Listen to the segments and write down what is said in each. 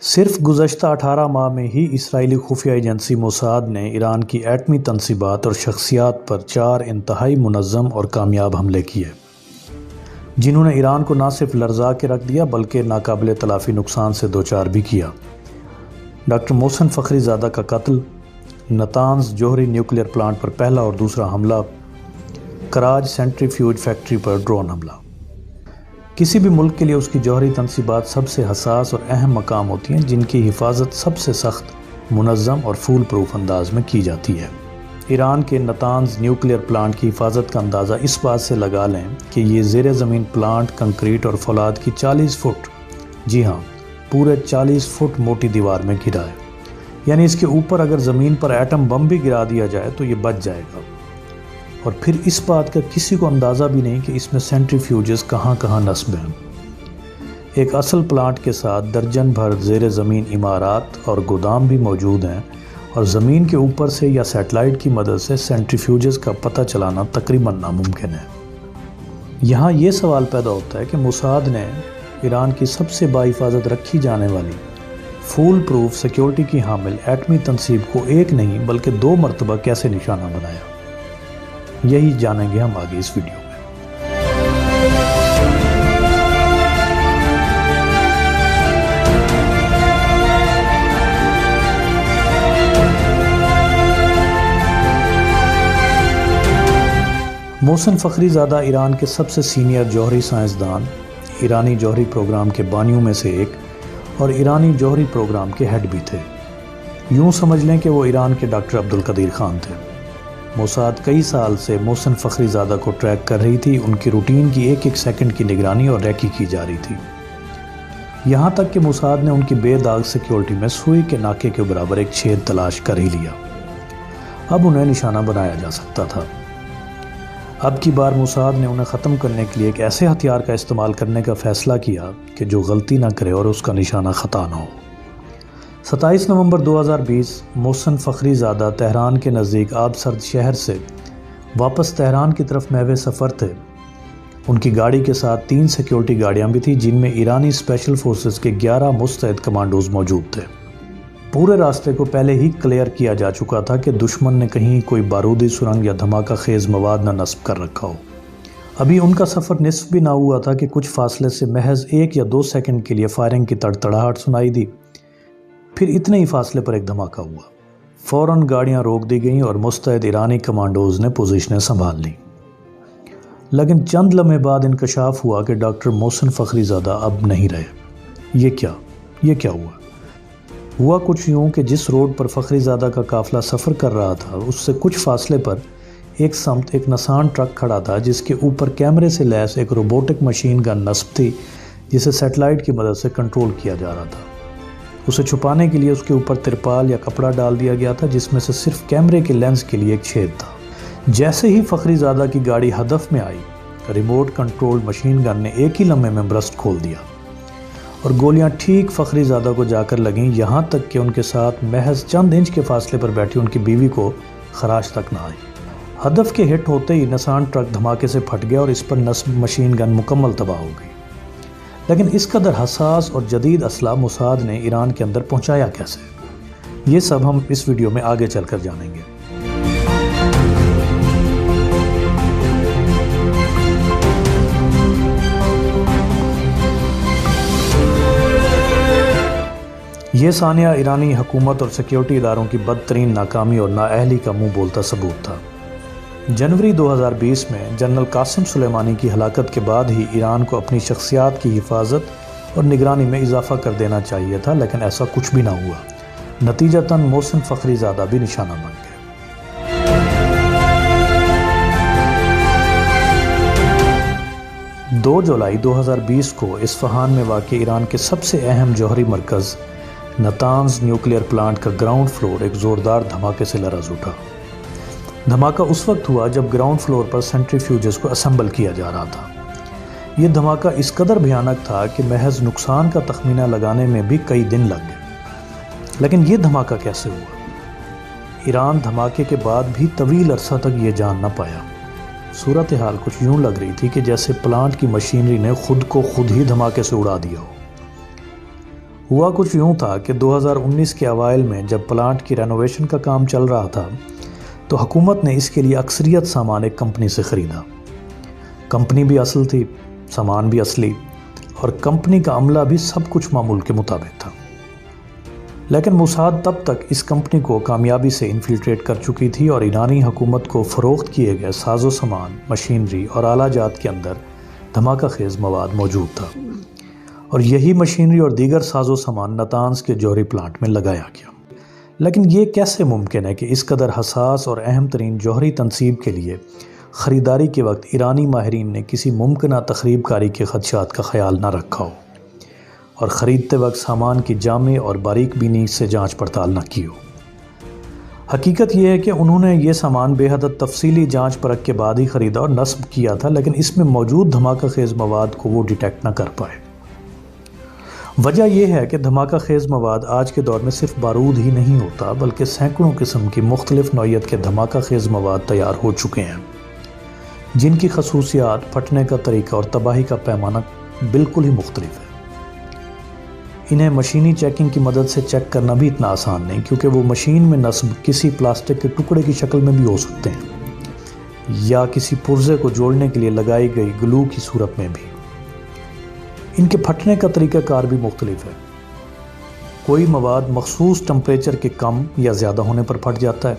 صرف گزشتہ 18 ماہ میں ہی اسرائیلی خفیہ ایجنسی موساد نے ایران کی ایٹمی تنصیبات اور شخصیات پر 4 انتہائی منظم اور کامیاب حملے کیے، جنہوں نے ایران کو نہ صرف لرزا کے رکھ دیا بلکہ ناقابل تلافی نقصان سے دوچار بھی کیا۔ ڈاکٹر محسن فخری زادہ کا قتل، نتانز جوہری نیوکلیئر پلانٹ پر پہلا اور دوسرا حملہ، کراج سینٹریفیوج فیکٹری پر ڈرون حملہ۔ کسی بھی ملک کے لیے اس کی جوہری تنصیبات سب سے حساس اور اہم مقام ہوتی ہیں، جن کی حفاظت سب سے سخت، منظم اور فول پروف انداز میں کی جاتی ہے۔ ایران کے نتانز نیوکلیئر پلانٹ کی حفاظت کا اندازہ اس بات سے لگا لیں کہ یہ زیر زمین پلانٹ کنکریٹ اور فولاد کی 40 فٹ، جی ہاں، پورے 40 فٹ موٹی دیوار میں گھرا ہے، یعنی اس کے اوپر اگر زمین پر ایٹم بم بھی گرا دیا جائے تو یہ بچ جائے گا۔ اور پھر اس بات کا کسی کو اندازہ بھی نہیں کہ اس میں سینٹریفیوجز کہاں کہاں نصب ہیں۔ ایک اصل پلانٹ کے ساتھ درجن بھر زیر زمین عمارات اور گودام بھی موجود ہیں، اور زمین کے اوپر سے یا سیٹلائٹ کی مدد سے سینٹریفیوجز کا پتہ چلانا تقریباً ناممکن ہے۔ یہاں یہ سوال پیدا ہوتا ہے کہ موساد نے ایران کی سب سے باحفاظت رکھی جانے والی فول پروف سیکیورٹی کی حامل ایٹمی تنصیب کو ایک نہیں بلکہ 2 مرتبہ کیسے نشانہ بنایا؟ یہی جانیں گے ہم آگے اس ویڈیو میں۔ محسن فخری زادہ ایران کے سب سے سینئر جوہری سائنسدان، ایرانی جوہری پروگرام کے بانیوں میں سے ایک، اور ایرانی جوہری پروگرام کے ہیڈ بھی تھے۔ یوں سمجھ لیں کہ وہ ایران کے ڈاکٹر عبدالقدیر خان تھے۔ موساد کئی سال سے محسن فخری زادہ کو ٹریک کر رہی تھی، ان کی روٹین کی ایک ایک سیکنڈ کی نگرانی اور ریکی کی جا رہی تھی، یہاں تک کہ موساد نے ان کی بے داغ سیکیورٹی میں سوئی کے ناکے کے برابر ایک چھید تلاش کر ہی لیا۔ اب انہیں نشانہ بنایا جا سکتا تھا۔ اب کی بار موساد نے انہیں ختم کرنے کے لیے ایک ایسے ہتھیار کا استعمال کرنے کا فیصلہ کیا کہ جو غلطی نہ کرے اور اس کا نشانہ خطا نہ ہو۔ 27 نومبر 2020 محسن فخری زادہ تہران کے نزدیک آب سرد شہر سے واپس تہران کی طرف محو سفر تھے۔ ان کی گاڑی کے ساتھ 3 سیکیورٹی گاڑیاں بھی تھیں، جن میں ایرانی اسپیشل فورسز کے 11 مستعد کمانڈوز موجود تھے۔ پورے راستے کو پہلے ہی کلیئر کیا جا چکا تھا کہ دشمن نے کہیں کوئی بارودی سرنگ یا دھماکہ خیز مواد نہ نصب کر رکھا ہو۔ ابھی ان کا سفر نصف بھی نہ ہوا تھا کہ کچھ فاصلے سے محض 1 یا 2 سیکنڈ کے لیے فائرنگ کی تڑتڑاہٹ سنائی دی، پھر اتنے ہی فاصلے پر ایک دھماکہ ہوا۔ فوراً گاڑیاں روک دی گئیں اور مستعد ایرانی کمانڈوز نے پوزیشنیں سنبھال لیں۔ لیکن چند لمحے بعد انکشاف ہوا کہ ڈاکٹر محسن فخری زادہ اب نہیں رہے۔ یہ کیا ہوا کچھ یوں کہ جس روڈ پر فخری زادہ کا قافلہ سفر کر رہا تھا، اس سے کچھ فاصلے پر ایک سمت ایک نسان ٹرک کھڑا تھا، جس کے اوپر کیمرے سے لیس ایک روبوٹک مشین گن نصب تھی، جسے سیٹلائٹ کی مدد سے کنٹرول کیا جا رہا تھا۔ اسے چھپانے کے لیے اس کے اوپر ترپال یا کپڑا ڈال دیا گیا تھا، جس میں سے صرف کیمرے کے لینس کے لیے ایک چھید تھا۔ جیسے ہی فخری زادہ کی گاڑی ہدف میں آئی، ریموٹ کنٹرول مشین گن نے ایک ہی لمحے میں برسٹ کھول دیا اور گولیاں ٹھیک فخری زادہ کو جا کر لگیں، یہاں تک کہ ان کے ساتھ محض چند انچ کے فاصلے پر بیٹھی ان کی بیوی کو خراش تک نہ آئی۔ ہدف کے ہٹ ہوتے ہی نسان ٹرک دھماکے سے پھٹ گیا اور اس پر نصب مشین گن مکمل تباہ ہو گئی۔ لیکن اس قدر حساس اور جدید اسلحہ موساد نے ایران کے اندر پہنچایا کیسے؟ یہ سب ہم اس ویڈیو میں آگے چل کر جانیں گے۔ یہ ثانیہ ایرانی حکومت اور سیکیورٹی اداروں کی بدترین ناکامی اور نااہلی کا منہ بولتا ثبوت تھا۔ جنوری 2020 میں جنرل قاسم سلیمانی کی ہلاکت کے بعد ہی ایران کو اپنی شخصیات کی حفاظت اور نگرانی میں اضافہ کر دینا چاہیے تھا، لیکن ایسا کچھ بھی نہ ہوا۔ نتیجتاً محسن فخری زادہ بھی نشانہ بن گئے۔ 2 جولائی 2020 کو اصفہان میں واقع ایران کے سب سے اہم جوہری مرکز نتانز نیوکلیئر پلانٹ کا گراؤنڈ فلور ایک زوردار دھماکے سے لرز اٹھا۔ دھماکہ اس وقت ہوا جب گراؤنڈ فلور پر سینٹریفیوجز کو اسمبل کیا جا رہا تھا۔ یہ دھماکہ اس قدر بھیانک تھا کہ محض نقصان کا تخمینہ لگانے میں بھی کئی دن لگ گئے۔ لیکن یہ دھماکہ کیسے ہوا؟ ایران دھماکے کے بعد بھی طویل عرصہ تک یہ جان نہ پایا۔ صورتحال کچھ یوں لگ رہی تھی کہ جیسے پلانٹ کی مشینری نے خود کو خود ہی دھماکے سے اڑا دیا ہو۔ ہوا کچھ یوں تھا کہ 2019 کے اوائل میں جب پلانٹ کی رینوویشن کا کام چل رہا تھا تو حکومت نے اس کے لیے اکثریت سامان ایک کمپنی سے خریدا۔ کمپنی بھی اصل تھی، سامان بھی اصلی، اور کمپنی کا عملہ بھی سب کچھ معمول کے مطابق تھا۔ لیکن موساد تب تک اس کمپنی کو کامیابی سے انفلٹریٹ کر چکی تھی اور ایرانی حکومت کو فروخت کیے گئے ساز و سامان، مشینری اور آلہ جات کے اندر دھماکہ خیز مواد موجود تھا، اور یہی مشینری اور دیگر ساز و سامان نتانز کے جوہری پلانٹ میں لگایا گیا۔ لیکن یہ کیسے ممکن ہے کہ اس قدر حساس اور اہم ترین جوہری تنصیب کے لیے خریداری کے وقت ایرانی ماہرین نے کسی ممکنہ تخریب کاری کے خدشات کا خیال نہ رکھا ہو اور خریدتے وقت سامان کی جامع اور باریک بینی سے جانچ پڑتال نہ کی ہو؟ حقیقت یہ ہے کہ انہوں نے یہ سامان بے حد تفصیلی جانچ پرکھ کے بعد ہی خریدا اور نصب کیا تھا، لیکن اس میں موجود دھماکہ خیز مواد کو وہ ڈیٹیکٹ نہ کر پائے۔ وجہ یہ ہے کہ دھماکہ خیز مواد آج کے دور میں صرف بارود ہی نہیں ہوتا، بلکہ سینکڑوں قسم کی مختلف نوعیت کے دھماکہ خیز مواد تیار ہو چکے ہیں، جن کی خصوصیات، پھٹنے کا طریقہ اور تباہی کا پیمانہ بالکل ہی مختلف ہے۔ انہیں مشینی چیکنگ کی مدد سے چیک کرنا بھی اتنا آسان نہیں، کیونکہ وہ مشین میں نصب کسی پلاسٹک کے ٹکڑے کی شکل میں بھی ہو سکتے ہیں یا کسی پرزے کو جوڑنے کے لیے لگائی گئی گلو کی صورت میں بھی۔ ان کے پھٹنے کا طریقہ کار بھی مختلف ہے۔ کوئی مواد مخصوص ٹمپریچر کے کم یا زیادہ ہونے پر پھٹ جاتا ہے،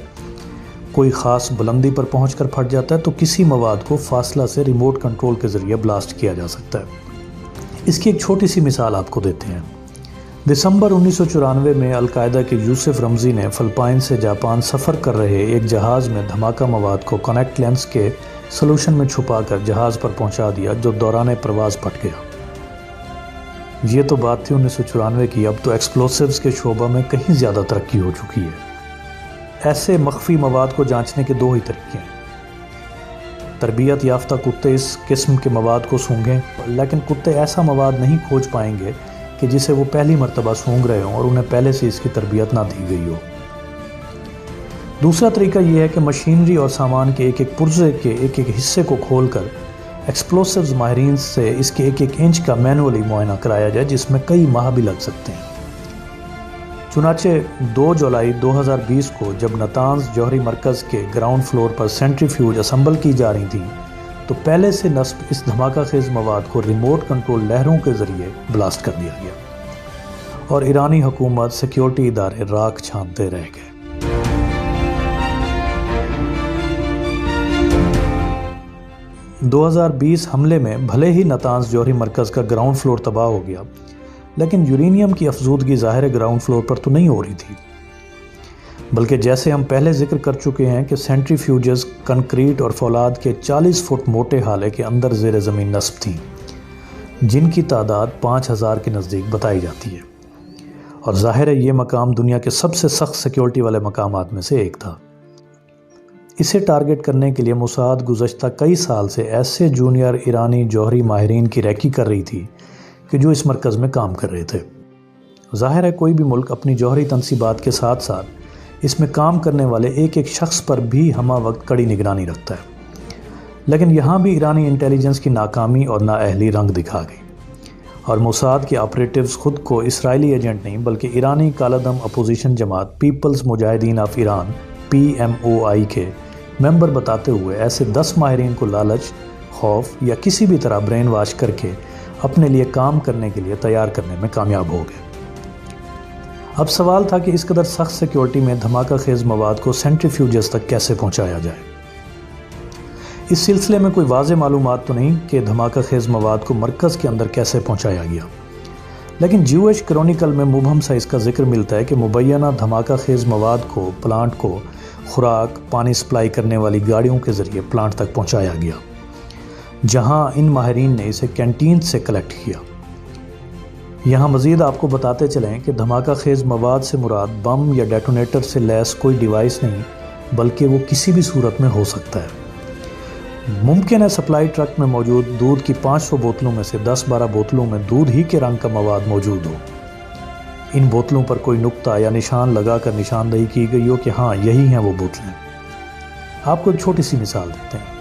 کوئی خاص بلندی پر پہنچ کر پھٹ جاتا ہے، تو کسی مواد کو فاصلہ سے ریموٹ کنٹرول کے ذریعے بلاسٹ کیا جا سکتا ہے۔ اس کی ایک چھوٹی سی مثال آپ کو دیتے ہیں۔ دسمبر 1994 میں القاعدہ کے یوسف رمزی نے فلپائن سے جاپان سفر کر رہے ایک جہاز میں دھماکہ مواد کو کنیکٹ لینس کے سلوشن میں چھپا کر جہاز پر پہنچا دیا، جو دوران پرواز پھٹ گیا۔ یہ تو بات تھی 1994 کی، اب تو ایکسپلوسیوز کے شعبہ میں کہیں زیادہ ترقی ہو چکی ہے۔ ایسے مخفی مواد کو جانچنے کے دو ہی طریقے ہیں۔ تربیت یافتہ کتے اس قسم کے مواد کو سونگھیں، لیکن کتے ایسا مواد نہیں کھوج پائیں گے کہ جسے وہ پہلی مرتبہ سونگھ رہے ہوں اور انہیں پہلے سے اس کی تربیت نہ دی گئی ہو۔ دوسرا طریقہ یہ ہے کہ مشینری اور سامان کے ایک ایک پرزے کے ایک ایک حصے کو کھول کر ایکسپلوسیوز ماہرین سے اس کے ایک ایک انچ کا مینولی معائنہ کرایا جائے، جس میں کئی ماہ بھی لگ سکتے ہیں۔ چنانچہ 2 جولائی 2020 کو جب نتانز جوہری مرکز کے گراؤنڈ فلور پر سینٹریفیوج اسمبل کی جا رہی تھیں، تو پہلے سے نصب اس دھماکہ خیز مواد کو ریموٹ کنٹرول لہروں کے ذریعے بلاسٹ کر دیا گیا اور ایرانی حکومت، سیکیورٹی ادارے راکھ چھانتے رہ گئے۔ – 2020 حملے میں بھلے ہی نتانز جوہری مرکز کا گراؤنڈ فلور تباہ ہو گیا، لیکن یورینیم کی افزودگی ظاہر گراؤنڈ فلور پر تو نہیں ہو رہی تھی، بلکہ جیسے ہم پہلے ذکر کر چکے ہیں کہ سینٹریفیوجز کنکریٹ اور فولاد کے 40 فٹ موٹے ہالے کے اندر زیر زمین نصب تھیں، جن کی تعداد 5000 کے نزدیک بتائی جاتی ہے، اور ظاہر ہے یہ مقام دنیا کے سب سے سخت سیکیورٹی والے مقامات میں سے ایک تھا۔ اسے ٹارگٹ کرنے کے لیے موساد گزشتہ کئی سال سے ایسے جونیئر ایرانی جوہری ماہرین کی ریکی کر رہی تھی کہ جو اس مرکز میں کام کر رہے تھے۔ ظاہر ہے کوئی بھی ملک اپنی جوہری تنصیبات کے ساتھ ساتھ اس میں کام کرنے والے ایک ایک شخص پر بھی ہمہ وقت کڑی نگرانی رکھتا ہے، لیکن یہاں بھی ایرانی انٹیلیجنس کی ناکامی اور نااہلی رنگ دکھا گئی، اور موساد کے آپریٹیوز خود کو اسرائیلی ایجنٹ نہیں بلکہ ایرانی کالعدم اپوزیشن جماعت پیپلز مجاہدین آف ایران PMOI کے ممبر بتاتے ہوئے ایسے 10 ماہرین کو لالچ، خوف یا کسی بھی طرح برین واش کر کے اپنے لیے کام کرنے کے لیے تیار کرنے میں کامیاب ہو گئے۔ اب سوال تھا کہ اس قدر سخت سیکیورٹی میں دھماکہ خیز مواد کو سینٹریفیوجز تک کیسے پہنچایا جائے۔ اس سلسلے میں کوئی واضح معلومات تو نہیں کہ دھماکہ خیز مواد کو مرکز کے اندر کیسے پہنچایا گیا، لیکن جیوش کرونیکل میں مبہم سا اس کا ذکر ملتا ہے کہ مبینہ دھماکہ خیز مواد کو پلانٹ کو خوراک، پانی سپلائی کرنے والی گاڑیوں کے ذریعے پلانٹ تک پہنچایا گیا، جہاں ان ماہرین نے اسے کینٹین سے کلیکٹ کیا۔ یہاں مزید آپ کو بتاتے چلیں کہ دھماکہ خیز مواد سے مراد بم یا ڈیٹونیٹر سے لیس کوئی ڈیوائس نہیں، بلکہ وہ کسی بھی صورت میں ہو سکتا ہے۔ ممکن ہے سپلائی ٹرک میں موجود دودھ کی 500 بوتلوں میں سے 10-12 بوتلوں میں دودھ ہی کے رنگ کا مواد موجود ہو، ان بوتلوں پر کوئی نقطہ یا نشان لگا کر نشاندہی کی گئی ہو کہ ہاں یہی ہیں وہ بوتلیں۔ آپ کو ایک چھوٹی سی مثال دیتے ہیں۔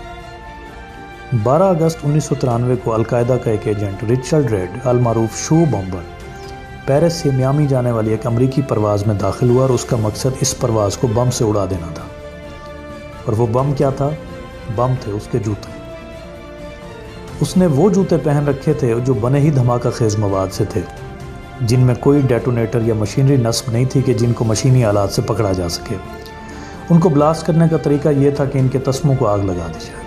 12 اگست 1993 کو القاعدہ کا ایک ایجنٹ رچرڈ ریڈ المعروف شو بمبر پیرس سے میامی جانے والی ایک امریکی پرواز میں داخل ہوا اور اس کا مقصد اس پرواز کو بم سے اڑا دینا تھا۔ اور وہ بم کیا تھا؟ بم تھے اس کے جوتے۔ اس نے وہ جوتے پہن رکھے تھے جو بنے ہی دھماکہ خیز مواد سے تھے، جن میں کوئی ڈیٹونیٹر یا مشینری نصب نہیں تھی کہ جن کو مشینی آلات سے پکڑا جا سکے۔ ان کو بلاسٹ کرنے کا طریقہ یہ تھا کہ ان کے تسموں کو آگ لگا دی جائے۔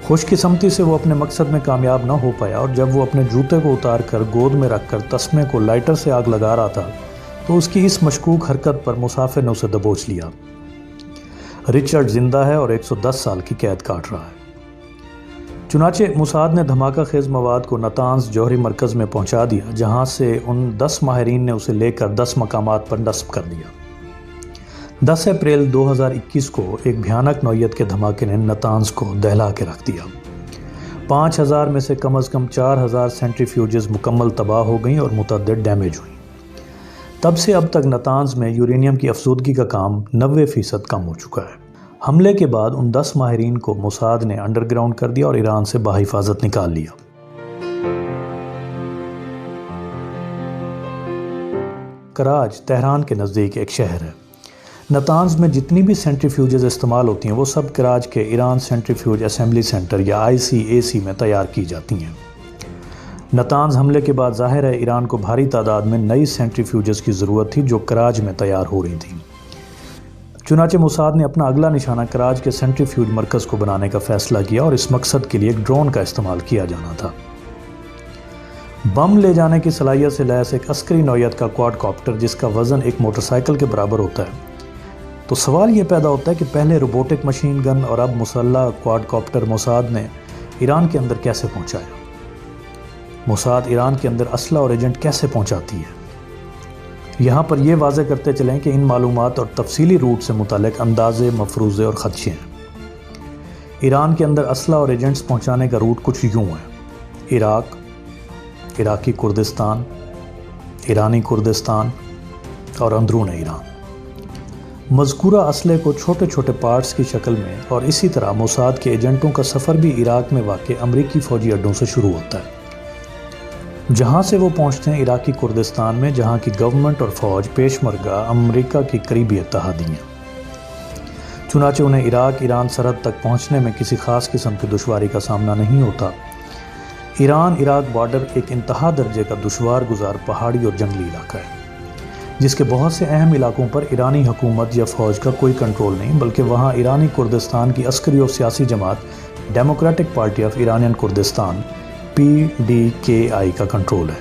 خوش قسمتی سے وہ اپنے مقصد میں کامیاب نہ ہو پایا، اور جب وہ اپنے جوتے کو اتار کر گود میں رکھ کر تسمے کو لائٹر سے آگ لگا رہا تھا تو اس کی اس مشکوک حرکت پر موساد نے اسے دبوچ لیا۔ رچرڈ زندہ ہے اور 110 سال کی قید کاٹ رہا ہے۔ چنانچہ موساد نے دھماکہ خیز مواد کو نتانز جوہری مرکز میں پہنچا دیا، جہاں سے ان 10 ماہرین نے اسے لے کر 10 مقامات پر نصب کر دیا۔ 10 اپریل 2021 کو ایک بھیانک نوعیت کے دھماکے نے نتانز کو دہلا کے رکھ دیا۔ 5000 میں سے کم از کم 4000 سینٹریفیوجز مکمل تباہ ہو گئیں اور متعدد ڈیمیج ہوئیں۔ تب سے اب تک نتانز میں یورینیم کی افزودگی کا کام 90% کم ہو چکا ہے۔ حملے کے بعد ان 10 ماہرین کو موساد نے انڈر گراؤنڈ کر دیا اور ایران سے بحفاظت نکال لیا۔ کراج تہران کے نزدیک ایک شہر ہے۔ نتانز میں جتنی بھی سینٹریفیوجز استعمال ہوتی ہیں وہ سب کراج کے ایران سینٹریفیوج اسمبلی سینٹر یا ICAC میں تیار کی جاتی ہیں۔ نتانز حملے کے بعد ظاہر ہے ایران کو بھاری تعداد میں نئی سینٹریفیوجز کی ضرورت تھی جو کراج میں تیار ہو رہی تھیں۔ چنانچہ موساد نے اپنا اگلا نشانہ کراج کے سینٹریفیوج مرکز کو بنانے کا فیصلہ کیا اور اس مقصد کے لیے ایک ڈرون کا استعمال کیا جانا تھا۔ بم لے جانے کی صلاحیت سے لیس ایک عسکری نوعیت کا کواد کاپٹر جس کا وزن ایک موٹر سائیکل کے برابر ہوتا ہے۔ تو سوال یہ پیدا ہوتا ہے کہ پہلے روبوٹک مشین گن اور اب مسلح کواد کاپٹر موساد نے ایران کے اندر کیسے پہنچایا؟ موساد ایران کے اندر اسلحہ اور ایجنٹ کیسے پہنچاتی ہے؟ یہاں پر یہ واضح کرتے چلیں کہ ان معلومات اور تفصیلی روٹ سے متعلق اندازے، مفروضے اور خدشے ہیں۔ ایران کے اندر اسلحہ اور ایجنٹس پہنچانے کا روٹ کچھ یوں ہے: عراق، عراقی کردستان، ایرانی کردستان اور اندرون ایران۔ مذکورہ اسلحے کو چھوٹے چھوٹے پارٹس کی شکل میں اور اسی طرح موساد کے ایجنٹوں کا سفر بھی عراق میں واقع امریکی فوجی اڈوں سے شروع ہوتا ہے، جہاں سے وہ پہنچتے ہیں عراقی کردستان میں، جہاں کی گورنمنٹ اور فوج پیشمرگہ امریکہ کی قریبی اتحادی ہیں۔ چنانچہ انہیں عراق ایران سرحد تک پہنچنے میں کسی خاص قسم کی دشواری کا سامنا نہیں ہوتا۔ ایران عراق بارڈر ایک انتہا درجے کا دشوار گزار پہاڑی اور جنگلی علاقہ ہے، جس کے بہت سے اہم علاقوں پر ایرانی حکومت یا فوج کا کوئی کنٹرول نہیں، بلکہ وہاں ایرانی کردستان کی عسکری اور سیاسی جماعت democratic party of Iranian Kurdistan PDKI کا کنٹرول ہے،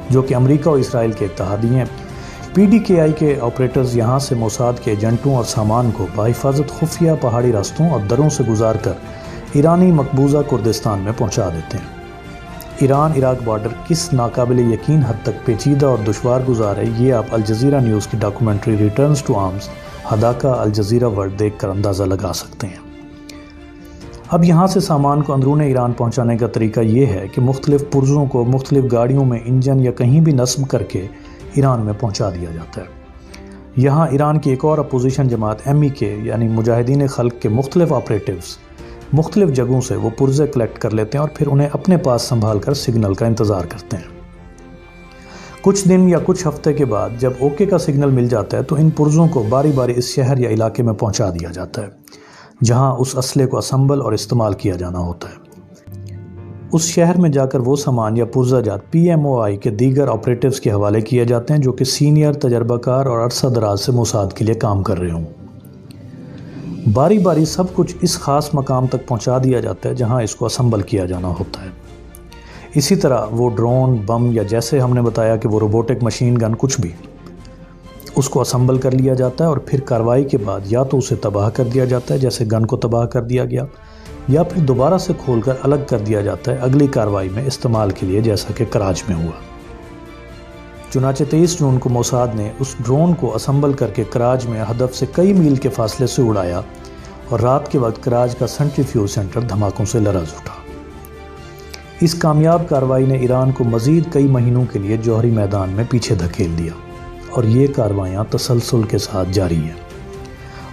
جو کہ امریکہ اور اسرائیل کے اتحادی ہیں۔ PDKI کے آپریٹرز یہاں سے موساد کے ایجنٹوں اور سامان کو بحفاظت خفیہ پہاڑی راستوں اور دروں سے گزار کر ایرانی مقبوضہ کردستان میں پہنچا دیتے ہیں۔ ایران عراق بارڈر کس ناقابل یقین حد تک پیچیدہ اور دشوار گزار ہے، یہ آپ الجزیرہ نیوز کی ڈاکومنٹری ریٹرنز ٹو آرمز ہداکا الجزیرہ ورلڈ دیکھ کر اندازہ لگا سکتے ہیں۔ اب یہاں سے سامان کو اندرون ایران پہنچانے کا طریقہ یہ ہے کہ مختلف پرزوں کو مختلف گاڑیوں میں انجن یا کہیں بھی نصب کر کے ایران میں پہنچا دیا جاتا ہے۔ یہاں ایران کی ایک اور اپوزیشن جماعت MEK یعنی مجاہدین خلق کے مختلف آپریٹیوز مختلف جگہوں سے وہ پرزے کلیکٹ کر لیتے ہیں اور پھر انہیں اپنے پاس سنبھال کر سگنل کا انتظار کرتے ہیں۔ کچھ دن یا کچھ ہفتے کے بعد جب اوکے کا سگنل مل جاتا ہے تو ان پرزوں کو باری باری اس شہر یا علاقے میں پہنچا دیا جاتا ہے جہاں اس اسلحے کو اسمبل اور استعمال کیا جانا ہوتا ہے۔ اس شہر میں جا کر وہ سامان یا پرزہ جات PMOI کے دیگر آپریٹیوز کے حوالے کیے جاتے ہیں جو کہ سینئر تجربہ کار اور عرصہ دراز سے موساد کے لیے کام کر رہے ہوں۔ باری باری سب کچھ اس خاص مقام تک پہنچا دیا جاتا ہے جہاں اس کو اسمبل کیا جانا ہوتا ہے۔ اسی طرح وہ ڈرون، بم یا جیسے ہم نے بتایا کہ وہ روبوٹک مشین گن کچھ بھی، اس کو اسمبل کر لیا جاتا ہے اور پھر کارروائی کے بعد یا تو اسے تباہ کر دیا جاتا ہے جیسے گن کو تباہ کر دیا گیا، یا پھر دوبارہ سے کھول کر الگ کر دیا جاتا ہے اگلی کارروائی میں استعمال کے لیے، جیسا کہ کراچ میں ہوا۔ چنانچہ 23 جون کو موساد نے اس ڈرون کو اسمبل کر کے کراچ میں ہدف سے کئی میل کے فاصلے سے اڑایا اور رات کے وقت کراچ کا سینٹریفیوج سینٹر دھماکوں سے لرز اٹھا۔ اس کامیاب کارروائی نے ایران کو مزید کئی مہینوں کے لیے جوہری میدان میں پیچھے دھکیل دیا اور یہ کارروائیاں تسلسل کے ساتھ جاری ہیں۔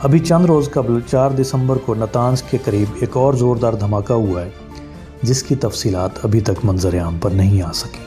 ابھی چند روز قبل 4 دسمبر کو نتانز کے قریب ایک اور زوردار دھماکہ ہوا ہے جس کی تفصیلات ابھی تک منظر عام پر نہیں آ سکیں۔